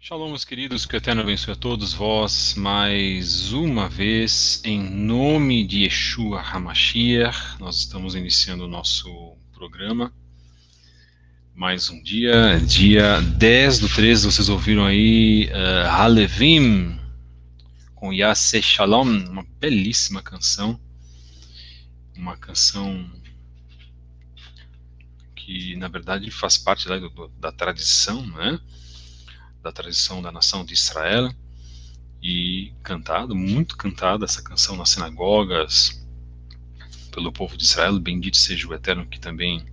Shalom, meus queridos, que o Eterno abençoe a todos vós, mais uma vez, em nome de Yeshua HaMashiach. Nós estamos iniciando o nosso programa, mais um dia 10 do 13, vocês ouviram aí Halevim, com Yaseh Shalom, uma belíssima canção, uma canção que, na verdade, faz parte da tradição, né? Da tradição da nação de Israel, e muito cantada essa canção nas sinagogas pelo povo de Israel. Bendito seja o Eterno que também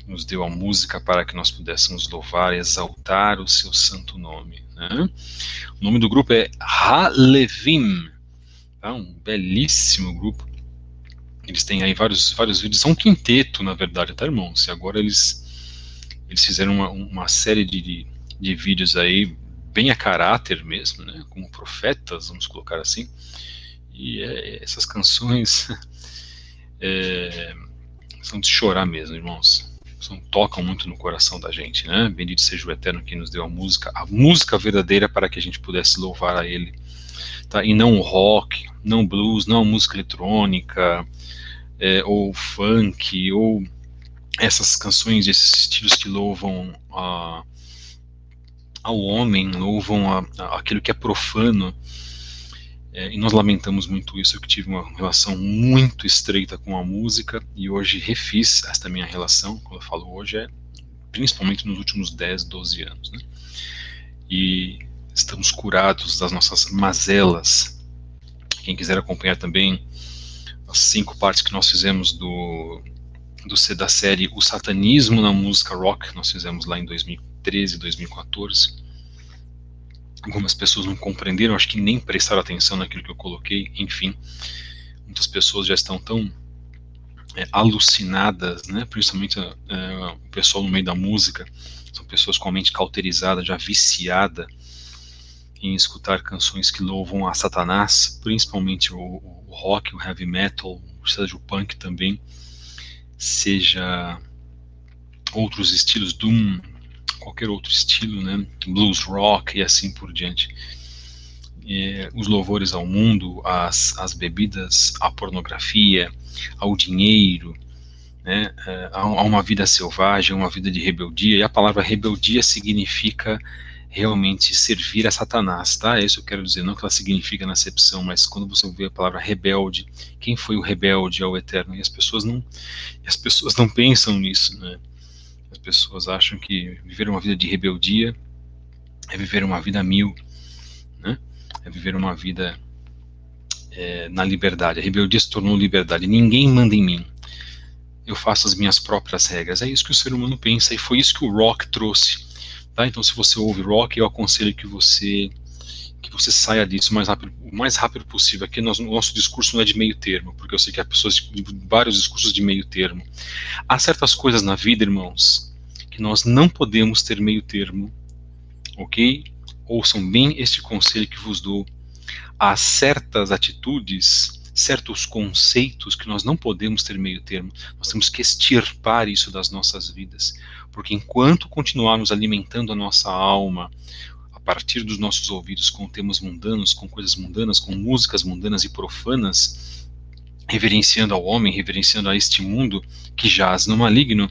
nos deu a música para que nós pudéssemos louvar e exaltar o seu santo nome, né? O nome do grupo é Halevim, tá? Um belíssimo grupo. Eles têm aí vários vídeos, são um quinteto, na verdade, tá, irmãos? E agora eles fizeram uma série de vídeos aí, bem a caráter mesmo, né, como profetas, vamos colocar assim, e essas canções são de chorar mesmo, irmãos, tocam muito no coração da gente, né? Bendito seja o Eterno que nos deu a música verdadeira para que a gente pudesse louvar a Ele, tá? E não o rock, não o blues, não a música eletrônica, ou funk, ou essas canções, esses estilos que louvam ao homem, louvam aquilo que é profano, e nós lamentamos muito isso. Eu que tive uma relação muito estreita com a música, e hoje refiz esta minha relação. Quando eu falo hoje, principalmente nos últimos 10, 12 anos, né? E estamos curados das nossas mazelas. Quem quiser acompanhar também as 5 partes que nós fizemos da série O Satanismo na Música Rock, nós fizemos lá em 2013, 2014. Algumas pessoas não compreenderam, acho que nem prestaram atenção naquilo que eu coloquei, enfim. Muitas pessoas já estão tão alucinadas, né? Principalmente o pessoal no meio da música, são pessoas com a mente cauterizada, já viciada em escutar canções que louvam a Satanás, principalmente o rock, o heavy metal, seja o punk também, seja outros estilos, doom, qualquer outro estilo, né, blues rock e assim por diante. Os louvores ao mundo, as bebidas, a pornografia, ao dinheiro, né, a uma vida selvagem, uma vida de rebeldia. E a palavra rebeldia significa realmente servir a Satanás, tá? É isso que eu quero dizer, não que ela significa na acepção, mas quando você vê a palavra rebelde, quem foi o rebelde ao Eterno? E as pessoas não pensam nisso, né? As pessoas acham que viver uma vida de rebeldia é viver uma vida a mil, né? É viver uma vida na liberdade. A rebeldia se tornou liberdade. Ninguém manda em mim. Eu faço as minhas próprias regras. É isso que o ser humano pensa, e foi isso que o rock trouxe. Tá? Então, se você ouve rock, eu aconselho que você saia disso o mais rápido possível. Aqui nosso discurso não é de meio termo, porque eu sei que há pessoas de vários discursos de meio termo. Há certas coisas na vida, irmãos, que nós não podemos ter meio termo, ok? Ouçam bem este conselho que vos dou. Há certas atitudes, certos conceitos que nós não podemos ter meio termo. Nós temos que extirpar isso das nossas vidas, porque enquanto continuarmos alimentando a nossa alma a partir dos nossos ouvidos com temas mundanos, com coisas mundanas, com músicas mundanas e profanas, reverenciando ao homem, reverenciando a este mundo que jaz no maligno,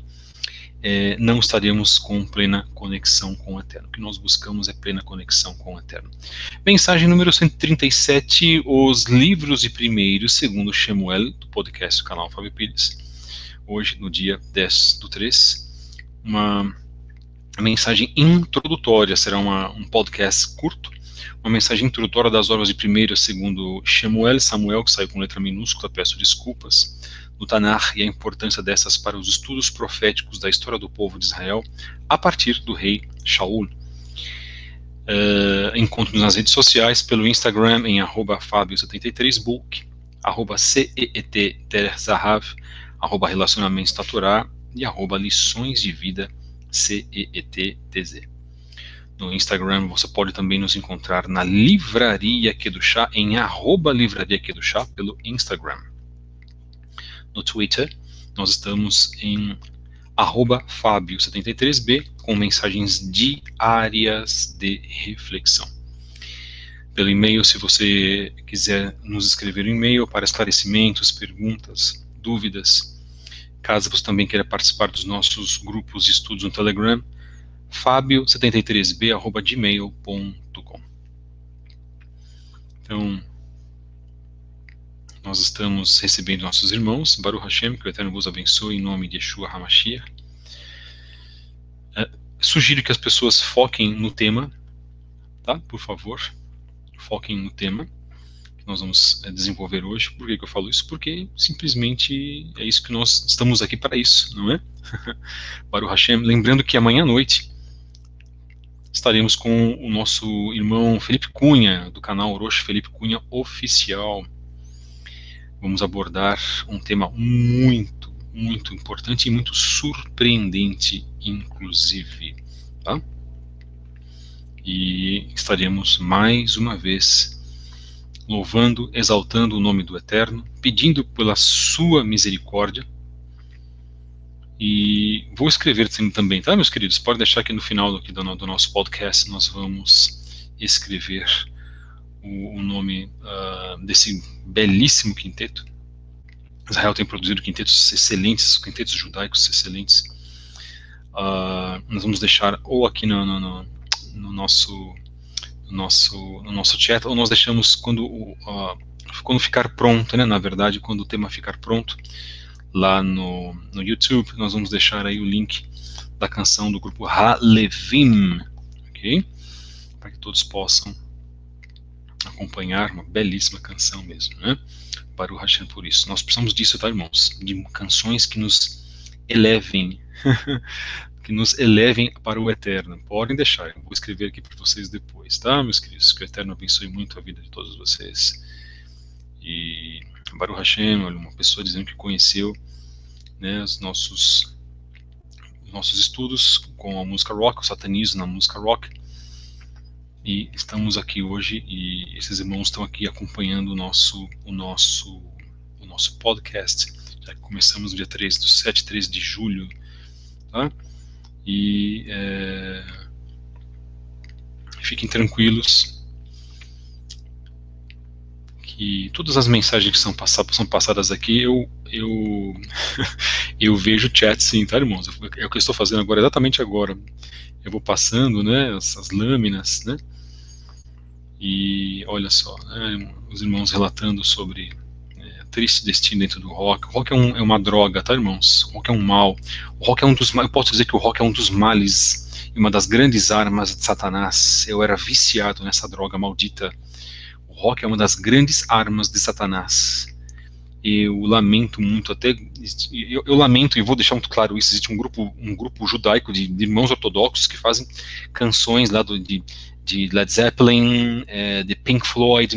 não estaremos com plena conexão com o Eterno. O que nós buscamos é plena conexão com o Eterno. Mensagem número 137, os livros de 1º, segundo Shemuel, do podcast do canal Fábio Pires. Hoje, no dia 10 do 3, uma mensagem introdutória, será um podcast curto, uma mensagem introdutória das obras de 1º, segundo Samuel, que saiu com letra minúscula, peço desculpas, do Tanakh, e a importância dessas para os estudos proféticos da história do povo de Israel a partir do rei Shaul. Encontro-nos nas redes sociais, pelo Instagram em @fabio73book, @CEET-Zahav, @relacionamentos da Torá e @lições de vida CEETTZ. No Instagram você pode também nos encontrar na Livraria Kedushá, em @Livraria Kedushá, pelo Instagram. No Twitter, nós estamos em @fabio73b, com mensagens diárias de reflexão. Pelo e-mail, se você quiser nos escrever um e-mail para esclarecimentos, perguntas, dúvidas, caso você também queira participar dos nossos grupos de estudos no Telegram, fabio73b@gmail.com. Então, nós estamos recebendo nossos irmãos, Baruch Hashem, que o Eterno vos abençoe em nome de Yeshua HaMashiach. Sugiro que as pessoas foquem no tema, tá? Por favor, foquem no tema que nós vamos desenvolver hoje. Por que eu falo isso? Porque simplesmente é isso que nós estamos aqui para isso, não é? Baruch Hashem, lembrando que amanhã à noite estaremos com o nosso irmão Felipe Cunha, do canal Orochi Felipe Cunha Oficial. Vamos abordar um tema muito importante e muito surpreendente, inclusive, tá? E estaremos mais uma vez louvando, exaltando o nome do Eterno, pedindo pela sua misericórdia. E vou escrever também, tá, meus queridos? Pode deixar que no final aqui do nosso podcast nós vamos escrever o nome desse belíssimo quinteto. Israel tem produzido quintetos excelentes, quintetos judaicos excelentes. Nós vamos deixar ou aqui no nosso chat, ou nós deixamos quando ficar pronto, né? Na verdade, quando o tema ficar pronto, lá no YouTube, nós vamos deixar aí o link da canção do grupo Halevim, ok? Para que todos possam acompanhar, uma belíssima canção mesmo, né? Baruch Hashem por isso. Nós precisamos disso, tá, irmãos? De canções que nos elevem, que nos elevem para o Eterno. Podem deixar, eu vou escrever aqui para vocês depois, tá, meus queridos? Que o Eterno abençoe muito a vida de todos vocês. E Baruch Hashem, olha, uma pessoa dizendo que conheceu, né, os nossos estudos com a música rock, o satanismo na música rock. E estamos aqui hoje e esses irmãos estão aqui acompanhando o nosso podcast. Já começamos no dia 13 de julho, tá? E fiquem tranquilos que todas as mensagens que são passadas aqui, eu vejo o chat sim, tá, irmãos? É o que eu estou fazendo agora, exatamente agora. Eu vou passando, né, essas lâminas, né? E olha só, né, os irmãos relatando sobre triste destino dentro do rock. O rock é uma droga, tá, irmãos? O rock é um mal. O rock é eu posso dizer que o rock é um dos males e uma das grandes armas de Satanás. Eu era viciado nessa droga maldita. O rock é uma das grandes armas de Satanás. Eu lamento muito, até eu lamento e vou deixar muito claro isso. Existe um grupo judaico de irmãos ortodoxos que fazem canções lá de Led Zeppelin, de Pink Floyd.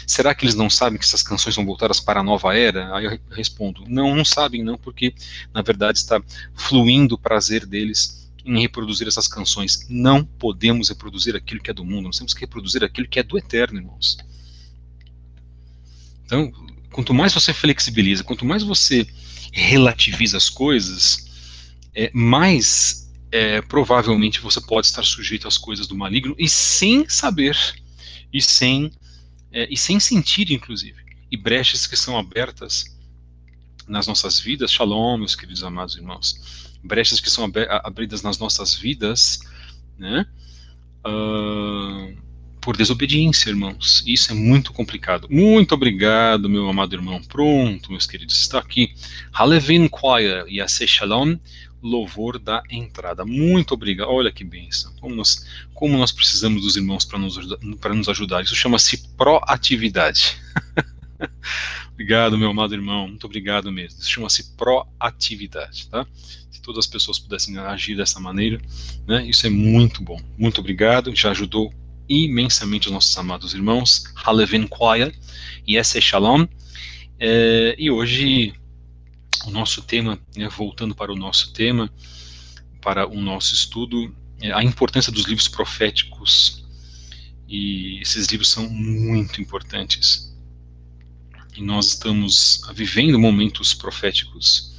Será que eles não sabem que essas canções são voltadas para a nova era? Aí eu respondo, não sabem não, porque na verdade está fluindo o prazer deles em reproduzir essas canções. Não podemos reproduzir aquilo que é do mundo, nós temos que reproduzir aquilo que é do Eterno, irmãos. Então, quanto mais você flexibiliza, quanto mais você relativiza as coisas, mais provavelmente você pode estar sujeito às coisas do maligno e sem saber, e sem sentir, inclusive. E brechas que são abertas nas nossas vidas, shalom, meus queridos amados irmãos, brechas que são abridas nas nossas vidas, né? Por desobediência, irmãos. Isso é muito complicado. Muito obrigado, meu amado irmão. Pronto, meus queridos. Está aqui Halevin Choir e Yaseh Shalom, louvor da entrada. Muito obrigado. Olha que bênção. Como nós precisamos dos irmãos para nos ajudar. Isso chama-se proatividade. Obrigado, meu amado irmão. Muito obrigado mesmo. Isso chama-se proatividade, tá? Se todas as pessoas pudessem agir dessa maneira, né? Isso é muito bom. Muito obrigado. Já ajudou imensamente os nossos amados irmãos, Halevin Choir e Yaseh Shalom. E hoje o nosso tema, voltando para o nosso tema, para o nosso estudo, a importância dos livros proféticos. E esses livros são muito importantes. E nós estamos vivendo momentos proféticos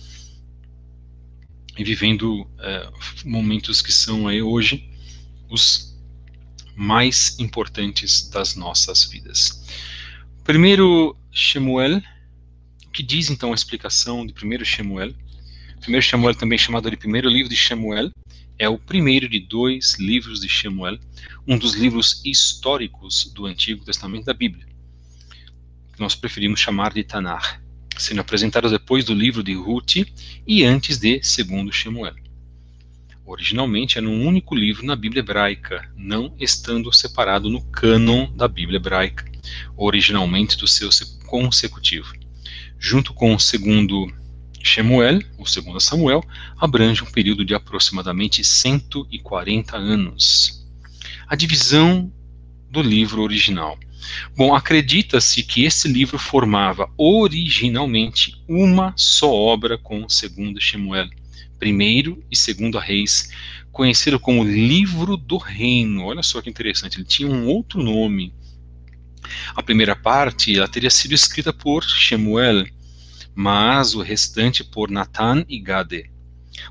e vivendo momentos que são aí hoje os mais importantes das nossas vidas. Primeiro Shemuel, o que diz então a explicação de primeiro Shemuel? Primeiro Shemuel, também chamado de primeiro livro de Shemuel, é o primeiro de 2 livros de Shemuel, um dos livros históricos do Antigo Testamento da Bíblia, que nós preferimos chamar de Tanakh, sendo apresentado depois do livro de Ruth e antes de segundo Shemuel. Originalmente era um único livro na Bíblia hebraica, não estando separado no cânon da Bíblia hebraica, originalmente do seu consecutivo. Junto com o segundo Shemuel, ou segundo Samuel, abrange um período de aproximadamente 140 anos. A divisão do livro original. Bom, acredita-se que esse livro formava originalmente uma só obra com segundo Shemuel, primeiro e segundo Reis, conhecido como Livro do Reino. Olha só que interessante, ele tinha um outro nome. A primeira parte ela teria sido escrita por Shemuel, mas o restante por Natan e Gade.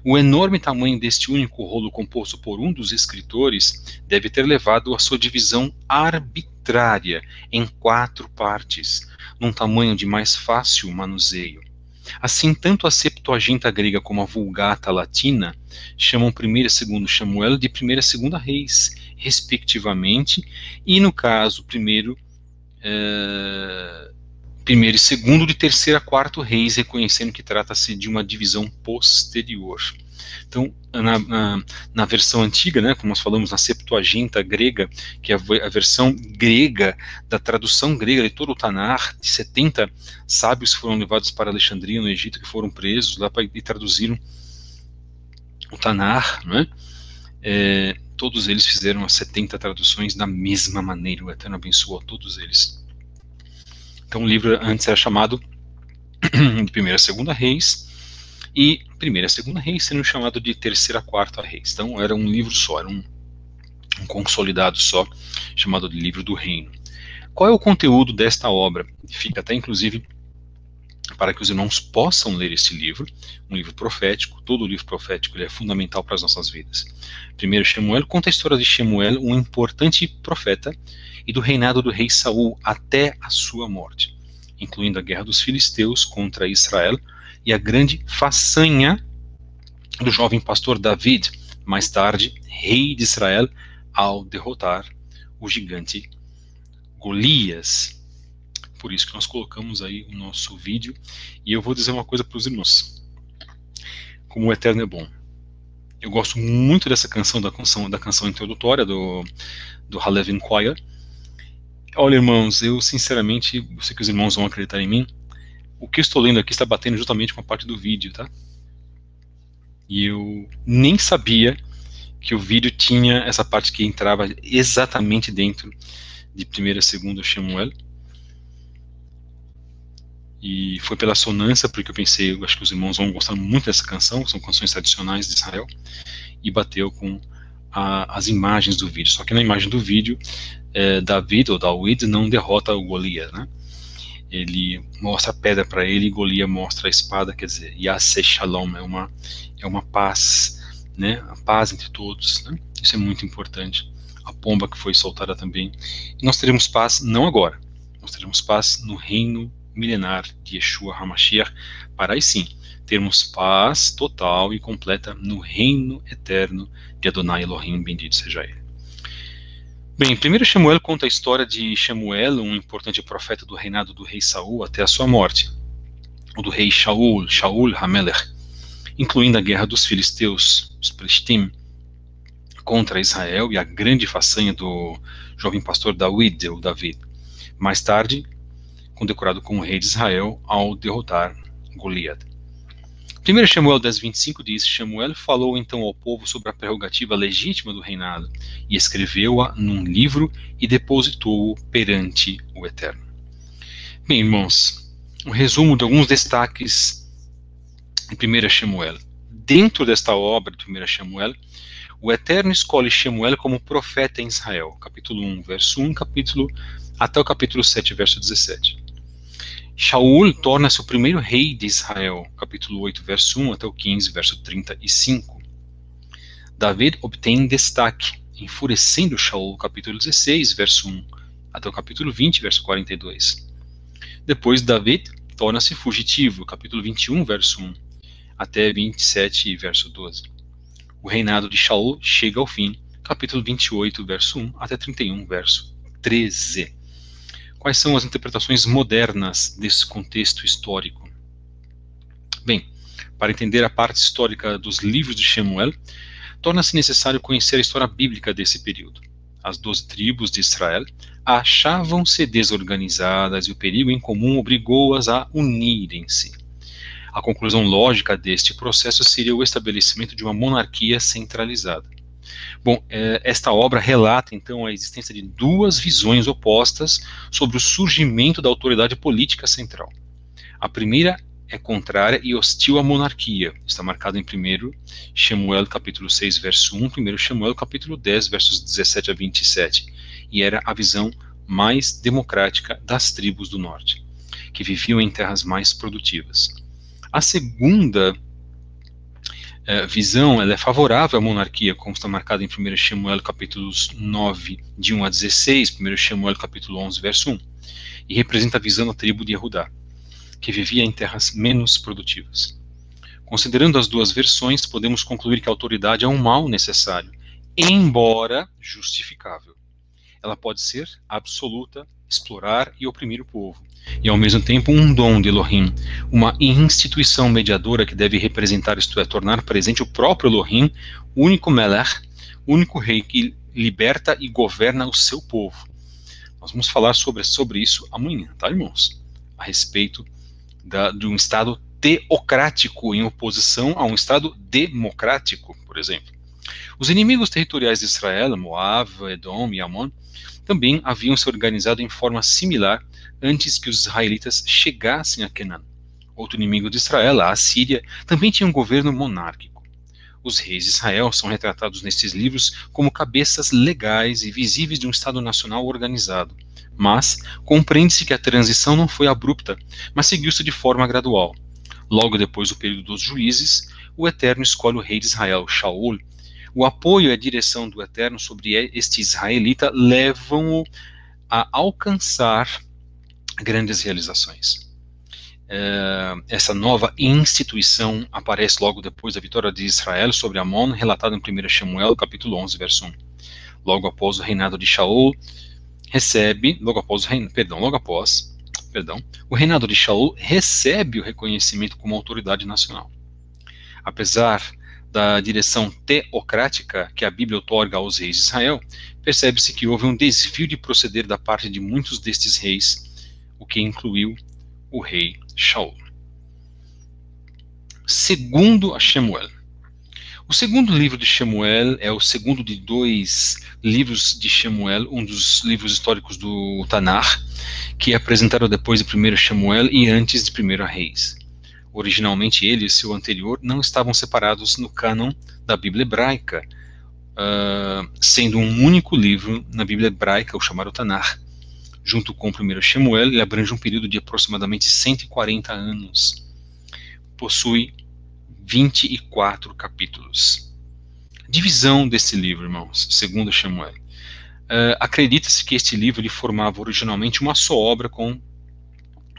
O enorme tamanho deste único rolo composto por um dos escritores deve ter levado à sua divisão arbitrária em 4 partes, num tamanho de mais fácil manuseio. Assim, tanto a Septuaginta grega como a Vulgata latina chamam 1º e 2º Shemuel de 1º e 2º Reis, respectivamente, e no caso, primeiro e 2º de 3º a 4º Reis, reconhecendo que trata-se de uma divisão posterior. Então, na versão antiga, né, como nós falamos na Septuaginta grega, que é a versão grega da tradução grega de todo o Tanakh, de 70 sábios foram levados para Alexandria, no Egito, que foram presos lá e traduziram o Tanakh, né? Todos eles fizeram as 70 traduções da mesma maneira. O Eterno abençoou a todos eles. Então o livro antes era chamado de 1º a 2º Reis, e 1º a 2º Reis sendo chamado de 3º a 4º Reis. Então era um livro só, era um consolidado só, chamado de Livro do Reino. Qual é o conteúdo desta obra? Fica até inclusive para que os irmãos possam ler este livro, um livro profético. Todo livro profético ele é fundamental para as nossas vidas. Primeiro Shemuel conta a história de Shemuel, um importante profeta, e do reinado do rei Saul até a sua morte, incluindo a guerra dos filisteus contra Israel e a grande façanha do jovem pastor David, mais tarde rei de Israel, ao derrotar o gigante Golias. Por isso que nós colocamos aí o nosso vídeo, e eu vou dizer uma coisa para os irmãos: como o Eterno é bom. Eu gosto muito dessa canção, da canção introdutória do Halev Choir. Olha, irmãos, eu sinceramente, eu sei que os irmãos vão acreditar em mim, o que eu estou lendo aqui está batendo justamente com a parte do vídeo, tá? E eu nem sabia que o vídeo tinha essa parte que entrava exatamente dentro de 1º a 2º Shemuel. E foi pela sonância, porque eu pensei, eu acho que os irmãos vão gostar muito dessa canção, são canções tradicionais de Israel, e bateu com as imagens do vídeo. Só que na imagem do vídeo, David não derrota o Golias, né? Ele mostra a pedra para ele e Golias mostra a espada, quer dizer, Yaseh Shalom, é uma paz, né? A paz entre todos, né? Isso é muito importante. A pomba que foi soltada também. E nós teremos paz não agora, nós teremos paz no reino milenar de Yeshua HaMashiach, para aí sim termos paz total e completa no reino eterno de Adonai Elohim, bendito seja ele. Bem, primeiro Shemuel conta a história de Shemuel, um importante profeta do reinado do rei Saul até a sua morte, ou do rei Shaul HaMelech, incluindo a guerra dos filisteus, os Plishtim, contra Israel, e a grande façanha do jovem pastor David, ou David, mais tarde condecorado como rei de Israel ao derrotar Golias. 1 Shemuel 10:25 diz: Shemuel falou então ao povo sobre a prerrogativa legítima do reinado, e escreveu-a num livro e depositou-o perante o Eterno. Bem, irmãos, um resumo de alguns destaques em 1 Shemuel. Dentro desta obra de 1 Shemuel, o Eterno escolhe Shemuel como profeta em Israel, capítulo 1, verso 1, até o capítulo 7, verso 17. Shaul torna-se o primeiro rei de Israel, capítulo 8, verso 1 até o 15, verso 35. David obtém destaque, enfurecendo Shaul, capítulo 16, verso 1 até o capítulo 20, verso 42. Depois, David torna-se fugitivo, capítulo 21, verso 1 até 27, verso 12. O reinado de Shaul chega ao fim, capítulo 28, verso 1 até 31, verso 13. Quais são as interpretações modernas desse contexto histórico? Bem, para entender a parte histórica dos livros de Shemuel, torna-se necessário conhecer a história bíblica desse período. As 12 tribos de Israel achavam-se desorganizadas e o perigo em comum obrigou-as a unirem-se. A conclusão lógica deste processo seria o estabelecimento de uma monarquia centralizada. Bom, esta obra relata então a existência de duas visões opostas sobre o surgimento da autoridade política central. A primeira é contrária e hostil à monarquia. Está marcado em 1 Shemuel capítulo 6, verso 1, 1 Shemuel capítulo 10, versos 17 a 27. E era a visão mais democrática das tribos do norte, que viviam em terras mais produtivas. A segunda visão, ela é favorável à monarquia, como está marcado em 1 Shemuel capítulos 9, de 1 a 16, 1 Shemuel capítulo 11, verso 1, e representa a visão da tribo de Judá, que vivia em terras menos produtivas. Considerando as duas versões, podemos concluir que a autoridade é um mal necessário, embora justificável. Ela pode ser absoluta, explorar e oprimir o povo, e ao mesmo tempo um dom de Elohim, uma instituição mediadora que deve representar, isto é, tornar presente o próprio Elohim, único Melech, único rei que liberta e governa o seu povo. Nós vamos falar sobre isso amanhã, tá, irmãos? A respeito de um Estado teocrático em oposição a um Estado democrático, por exemplo. Os inimigos territoriais de Israel, Moab, Edom e Amon, também haviam se organizado em forma similar antes que os israelitas chegassem a Canaã. Outro inimigo de Israel, a Assíria, também tinha um governo monárquico. Os reis de Israel são retratados nestes livros como cabeças legais e visíveis de um Estado nacional organizado. Mas compreende-se que a transição não foi abrupta, mas seguiu-se de forma gradual. Logo depois do período dos juízes, o Eterno escolhe o rei de Israel, Shaul. O apoio e a direção do Eterno sobre este israelita levam-o a alcançar grandes realizações. Essa nova instituição aparece logo depois da vitória de Israel sobre Amon, relatada em 1 Shemuel, capítulo 11, verso 1. Logo após o reinado de Shaul, o reinado de Shaul recebe o reconhecimento como autoridade nacional. Apesar da direção teocrática que a Bíblia outorga aos reis de Israel, percebe-se que houve um desvio de proceder da parte de muitos destes reis, o que incluiu o rei Shaul. Segundo a Shemuel. O segundo livro de Shemuel é o segundo de dois livros de Shemuel, um dos livros históricos do Tanar, que é apresentado depois de 1 Shemuel e antes de 1 Reis. Originalmente ele e seu anterior não estavam separados no cânon da Bíblia hebraica, sendo um único livro na Bíblia hebraica, o chamado Tanar. Junto com o 1 Shemuel, ele abrange um período de aproximadamente 140 anos. Possui 24 capítulos. Divisão desse livro, irmãos, segundo Shemuel. Acredita-se que este livro ele formava originalmente uma só obra com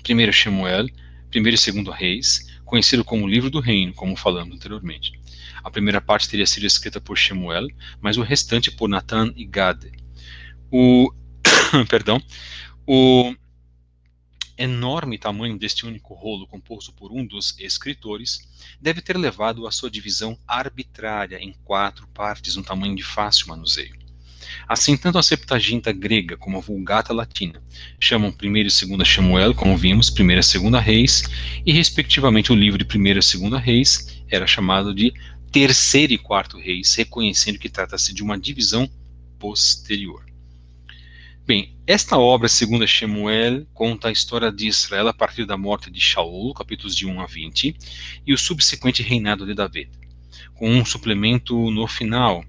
1 Shemuel, 1 e 2 Reis, conhecido como o Livro do Reino, como falamos anteriormente. A primeira parte teria sido escrita por Shemuel, mas o restante por Natan e Gad. O enorme tamanho deste único rolo, composto por um dos escritores, deve ter levado à sua divisão arbitrária em 4 partes, um tamanho de fácil manuseio. Assim, tanto a Septuaginta grega como a Vulgata latina chamam 1 e 2 Shemuel, como vimos, 1 e 2 Reis, e respectivamente o livro de 1 e 2 Reis era chamado de 3º e 4º Reis, reconhecendo que trata-se de uma divisão posterior. Bem, esta obra, segundo Shemuel, conta a história de Israel a partir da morte de Shaul, capítulos de 1 a 20, e o subsequente reinado de David, com um suplemento no final.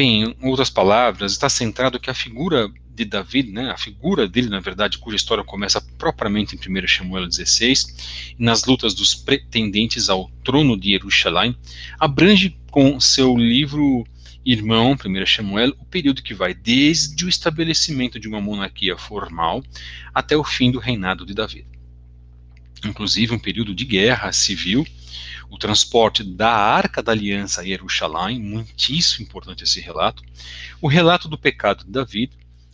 Bem, em outras palavras, está centrado que a figura de Davi, né, a figura dele, na verdade, cuja história começa propriamente em 1 Samuel 16, e nas lutas dos pretendentes ao trono de Jerusalém, abrange com seu livro irmão, 1 Samuel, o período que vai desde o estabelecimento de uma monarquia formal até o fim do reinado de Davi. Inclusive um período de guerra civil, o transporte da Arca da Aliança a Jerusalém, muitíssimo importante esse relato, o relato do pecado de Davi,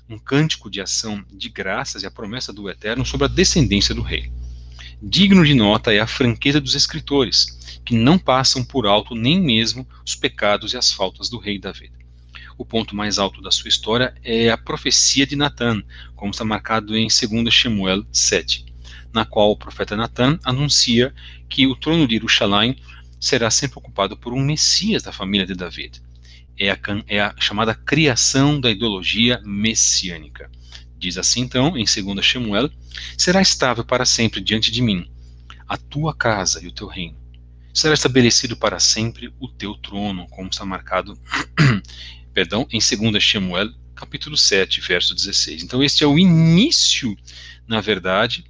um cântico de ação de graças e a promessa do Eterno sobre a descendência do rei. Digno de nota é a franqueza dos escritores, que não passam por alto nem mesmo os pecados e as faltas do rei Davi. O ponto mais alto da sua história é a profecia de Natã, como está marcado em 2 Samuel 7, na qual o profeta Natã anuncia que o trono de Jerusalém será sempre ocupado por um Messias da família de Davi. É a chamada criação da ideologia messiânica. Diz assim então, em 2 Samuel, será estável para sempre diante de mim, a tua casa e o teu reino. Será estabelecido para sempre o teu trono, como está marcado perdão, em 2 Samuel, capítulo 7, verso 16. Então este é o início, na verdade,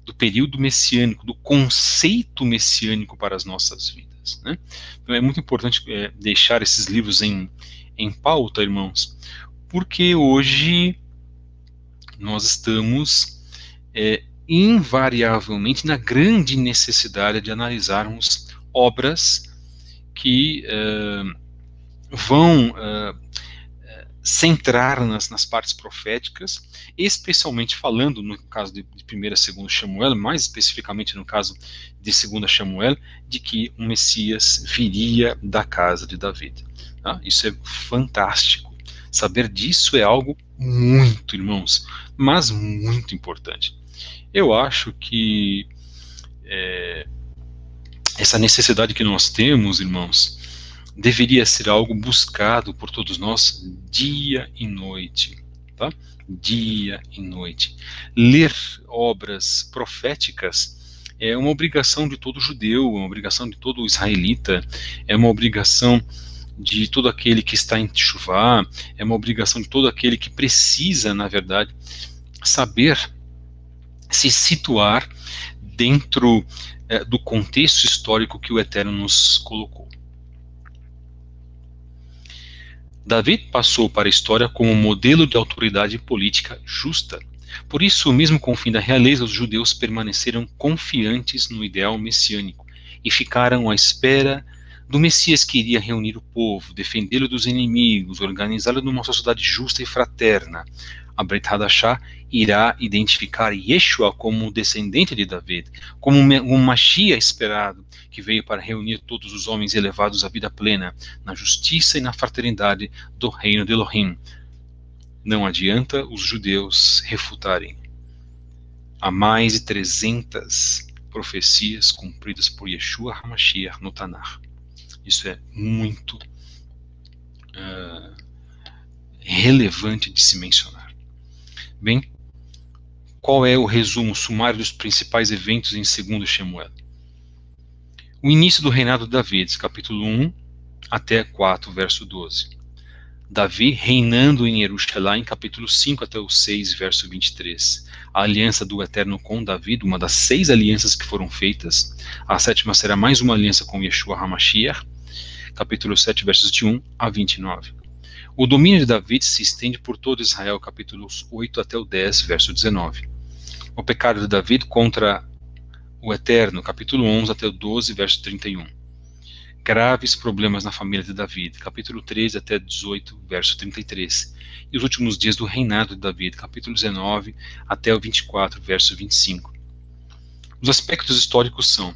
do período messiânico, do conceito messiânico para as nossas vidas, né? Então é muito importante deixar esses livros em pauta, irmãos, porque hoje nós estamos invariavelmente na grande necessidade de analisarmos obras que vão centrar nas partes proféticas, especialmente falando no caso de 1 e 2 Samuel, mais especificamente no caso de 2 Samuel, de que o Messias viria da casa de Davi. Tá? Isso é fantástico. Saber disso é algo muito, irmãos, mas muito importante. Eu acho que essa necessidade que nós temos, irmãos, deveria ser algo buscado por todos nós dia e noite, tá? Dia e noite. Ler obras proféticas é uma obrigação de todo judeu, é uma obrigação de todo israelita, é uma obrigação de todo aquele que está em Teshuvá, é uma obrigação de todo aquele que precisa, na verdade, saber se situar dentro do contexto histórico que o Eterno nos colocou. Davi passou para a história como um modelo de autoridade política justa. Por isso, mesmo com o fim da realeza, os judeus permaneceram confiantes no ideal messiânico e ficaram à espera do Messias que iria reunir o povo, defendê-lo dos inimigos, organizá-lo numa sociedade justa e fraterna. A Brit Hadashah irá identificar Yeshua como descendente de Davi, como um Mashiach esperado, que veio para reunir todos os homens elevados à vida plena, na justiça e na fraternidade do reino de Elohim. Não adianta os judeus refutarem. Há mais de 300 profecias cumpridas por Yeshua HaMashiach no Tanakh. Isso é muito relevante de se mencionar. Bem, qual é o resumo sumário dos principais eventos em 2 Samuel? O início do reinado de Davi, capítulo 1 até 4, verso 12. Davi reinando em Jerusalém, capítulo 5 até o 6, verso 23. A aliança do Eterno com Davi, uma das 6 alianças que foram feitas. A 7ª será mais uma aliança com Yeshua HaMashiach, capítulo 7, versos de 1 a 29. O domínio de Davi se estende por todo Israel, capítulos 8 até o 10, verso 19. O pecado de Davi contra o Eterno, capítulo 11 até o 12, verso 31. Graves problemas na família de Davi, capítulo 13 até 18, verso 33. E os últimos dias do reinado de Davi, capítulo 19 até o 24, verso 25. Os aspectos históricos são,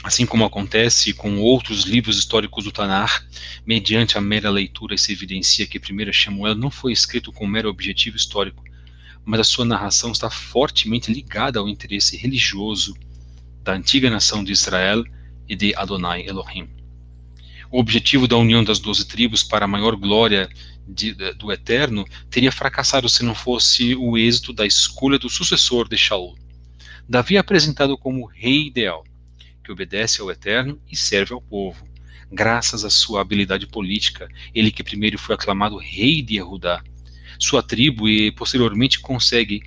assim como acontece com outros livros históricos do Tanakh, mediante a mera leitura se evidencia que 1 Samuel não foi escrito com mero objetivo histórico, mas a sua narração está fortemente ligada ao interesse religioso da antiga nação de Israel e de Adonai Elohim. O objetivo da união das 12 tribos para a maior glória do Eterno teria fracassado se não fosse o êxito da escolha do sucessor de Shaul. Davi é apresentado como o rei ideal, que obedece ao Eterno e serve ao povo, graças à sua habilidade política, ele que primeiro foi aclamado rei de Yehudá, sua tribo, e posteriormente consegue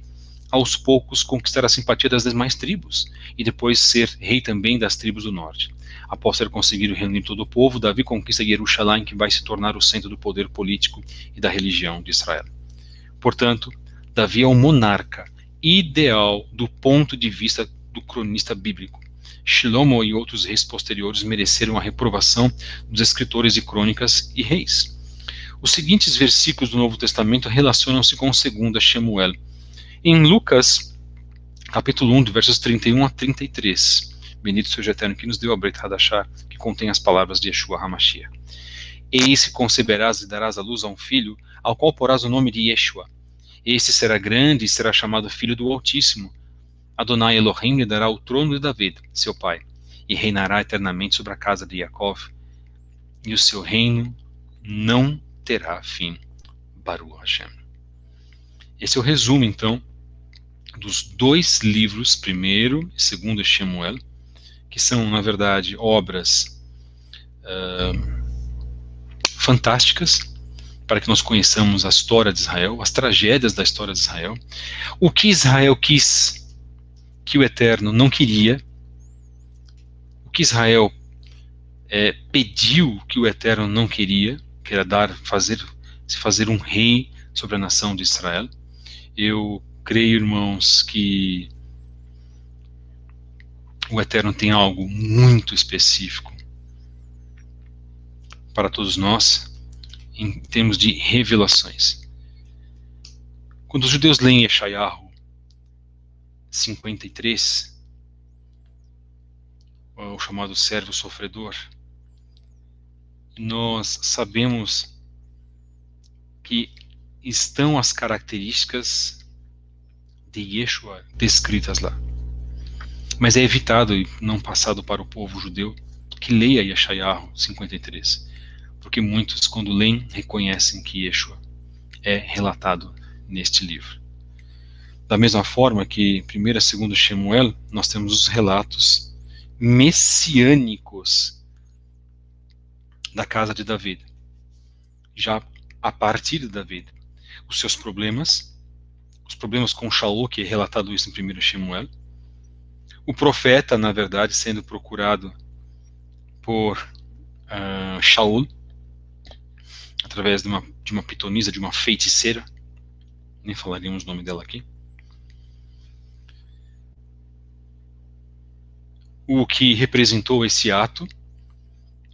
aos poucos conquistar a simpatia das demais tribos e depois ser rei também das tribos do norte. Após ter conseguido reunir todo o povo, Davi conquista Jerusalém, que vai se tornar o centro do poder político e da religião de Israel. Portanto, Davi é o monarca ideal do ponto de vista do cronista bíblico. Shlomo e outros reis posteriores mereceram a reprovação dos escritores de crônicas e reis. Os seguintes versículos do Novo Testamento relacionam-se com 2 Samuel. Em Lucas, capítulo 1, versos 31 a 33, bendito seja o Eterno que nos deu a Brit Hadashah, que contém as palavras de Yeshua HaMashiach. Eis que conceberás e darás à luz a um filho, ao qual porás o nome de Yeshua. Este será grande e será chamado Filho do Altíssimo. Adonai Elohim lhe dará o trono de David, seu pai, e reinará eternamente sobre a casa de Jacob, e o seu reino não terá fim. Baruch Hashem. Esse é o resumo, então, dos dois livros, primeiro e segundo Samuel, que são, na verdade, obras fantásticas para que nós conheçamos a história de Israel, as tragédias da história de Israel, o que Israel quis, que o Eterno não queria, o que Israel pediu, que o Eterno não queria, que era se fazer um rei sobre a nação de Israel. Eu creio, irmãos, que o Eterno tem algo muito específico para todos nós, em termos de revelações. Quando os judeus leem Yeshayahu 53, o chamado servo sofredor, nós sabemos que estão as características de Yeshua descritas lá. Mas é evitado e não passado para o povo judeu que leia Yeshayahu 53, porque muitos, quando leem, reconhecem que Yeshua é relatado neste livro. Da mesma forma que em 1 e 2 Samuel, nós temos os relatos messiânicos da casa de Davi, já a partir de Davi. Os seus problemas, os problemas com Shaul, que é relatado isso em 1 Samuel, o profeta, na verdade, sendo procurado por Shaul, através de uma pitonisa, de uma feiticeira, nem falaríamos o nome dela aqui, o que representou esse ato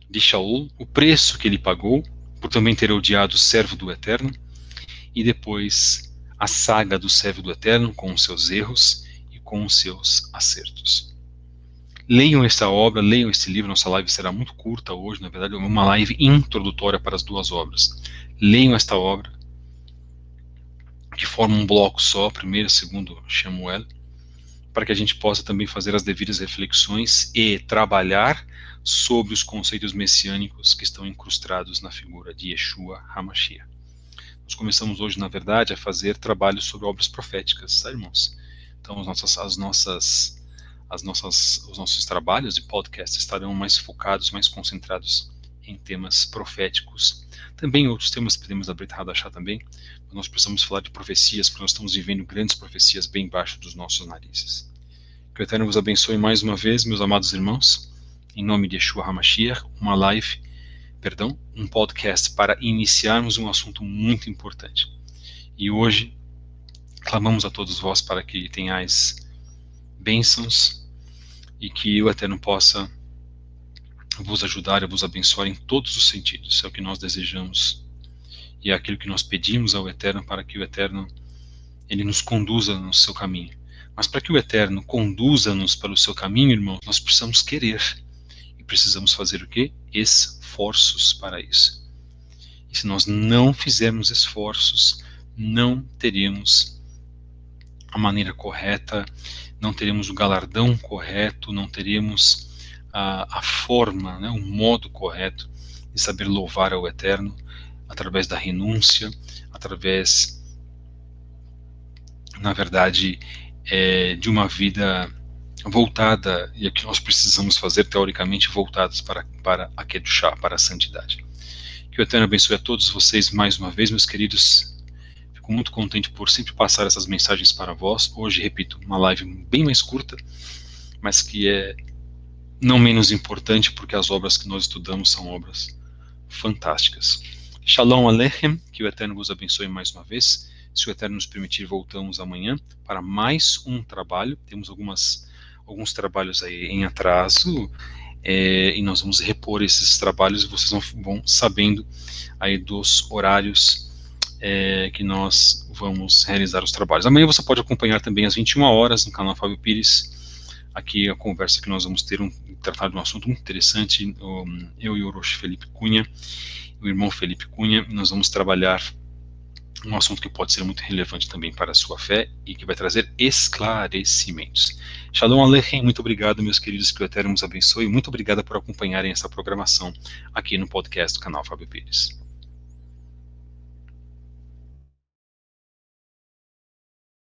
de Shaul, o preço que ele pagou por também ter odiado o servo do Eterno, e depois a saga do servo do Eterno com os seus erros e com os seus acertos. Leiam esta obra, leiam este livro. Nossa live será muito curta hoje, na verdade é uma live introdutória para as duas obras. Leiam esta obra, que forma um bloco só, 1 e 2 Samuel, para que a gente possa também fazer as devidas reflexões e trabalhar sobre os conceitos messiânicos que estão incrustados na figura de Yeshua HaMashiach. Nós começamos hoje, na verdade, a fazer trabalhos sobre obras proféticas, tá, irmãos? Então, os nossos trabalhos de podcast estarão mais focados, mais concentrados em temas proféticos. Também outros temas podemos abrir Hadashah também, mas nós precisamos falar de profecias, porque nós estamos vivendo grandes profecias bem embaixo dos nossos narizes. Que o Eterno vos abençoe mais uma vez, meus amados irmãos, em nome de Yeshua HaMashiach, um podcast para iniciarmos um assunto muito importante. E hoje, clamamos a todos vós para que tenhais bênçãos e que o Eterno possa vos ajudar e vos abençoar em todos os sentidos. Isso é o que nós desejamos e é aquilo que nós pedimos ao Eterno, para que o Eterno ele nos conduza no seu caminho. Mas para que o Eterno conduza-nos para o seu caminho, irmãos, nós precisamos querer e precisamos fazer o quê? Esforços para isso. E se nós não fizermos esforços, não teremos a maneira correta, não teremos o galardão correto, não teremos a forma, né, o modo correto de saber louvar ao Eterno, através da renúncia, através, na verdade, de uma vida voltada, e é que nós precisamos fazer, teoricamente, voltadas para a Kedushá, para a santidade. Que o Eterno abençoe a todos vocês mais uma vez, meus queridos. Fico muito contente por sempre passar essas mensagens para vós. Hoje, repito, uma live bem mais curta, mas que é não menos importante, porque as obras que nós estudamos são obras fantásticas. Shalom Aleichem, que o Eterno vos abençoe mais uma vez. Se o Eterno nos permitir, voltamos amanhã para mais um trabalho. Temos alguns trabalhos aí em atraso, e nós vamos repor esses trabalhos e vocês vão sabendo aí dos horários que nós vamos realizar os trabalhos. Amanhã você pode acompanhar também às 21 horas no canal Fábio Pires, aqui a conversa que nós vamos ter, tratar de um assunto muito interessante, eu e o Orochi Felipe Cunha, o irmão Felipe Cunha, nós vamos trabalhar um assunto que pode ser muito relevante também para a sua fé e que vai trazer esclarecimentos. Shalom Aleichem, muito obrigado, meus queridos, que o Eterno nos abençoe, muito obrigado por acompanharem essa programação aqui no podcast do canal Fábio Pires.